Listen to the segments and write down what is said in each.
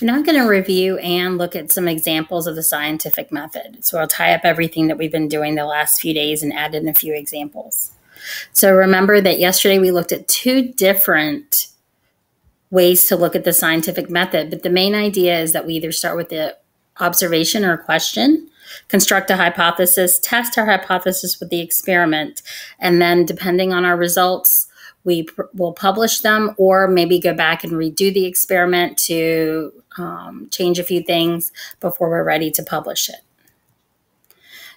We're now going to review and look at some examples of the scientific method. So I'll tie up everything that we've been doing the last few days and add in a few examples. So remember that yesterday we looked at two different ways to look at the scientific method, but the main idea is that we either start with the observation or question, construct a hypothesis, test our hypothesis with the experiment, and then depending on our results, we will publish them or maybe go back and redo the experiment to change a few things before we're ready to publish it.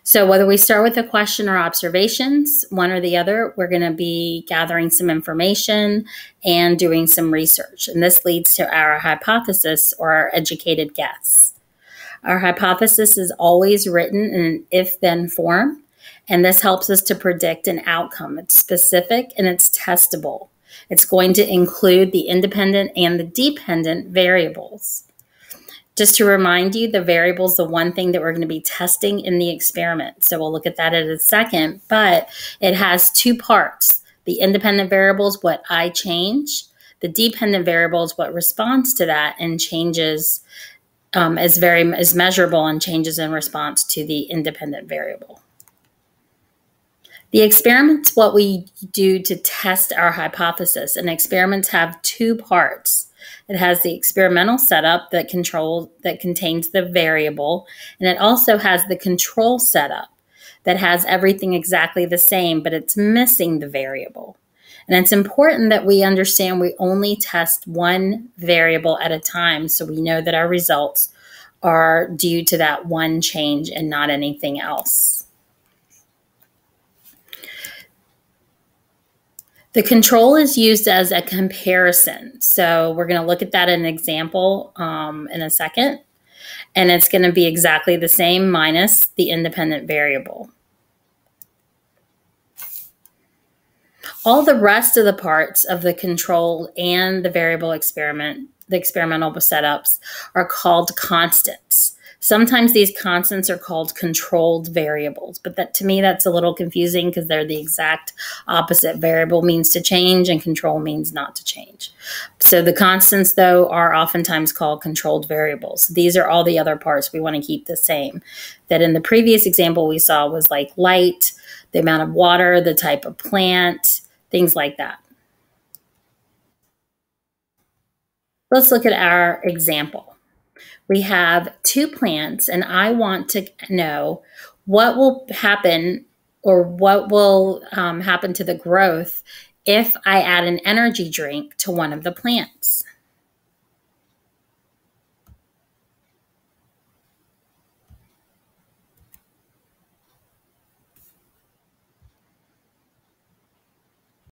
So whether we start with a question or observations, one or the other, we're going to be gathering some information and doing some research. And this leads to our hypothesis or our educated guess. Our hypothesis is always written in an if-then form. And this helps us to predict an outcome. It's specific and it's testable. It's going to include the independent and the dependent variables. Just to remind you, the variable is the one thing that we're going to be testing in the experiment. So we'll look at that in a second, but it has two parts. The independent variable is what I change. The dependent variable is what responds to that and changes, is measurable and changes in response to the independent variable. The experiment's what we do to test our hypothesis, and experiments have two parts. It has the experimental setup that contains the variable, and it also has the control setup that has everything exactly the same, but it's missing the variable. And it's important that we understand we only test one variable at a time so we know that our results are due to that one change and not anything else. The control is used as a comparison. So we're going to look at that in an example in a second. And it's going to be exactly the same minus the independent variable. All the rest of the parts of the control and the variable experiment, the experimental setups, are called constants. Sometimes these constants are called controlled variables, but that to me that's a little confusing because they're the exact opposite. Variable means to change and control means not to change. So the constants, though, are oftentimes called controlled variables. These are all the other parts we want to keep the same. That in the previous example we saw was like light, the amount of water, the type of plant, things like that. Let's look at our example. We have two plants, and I want to know what will happen or what will happen to the growth if I add an energy drink to one of the plants.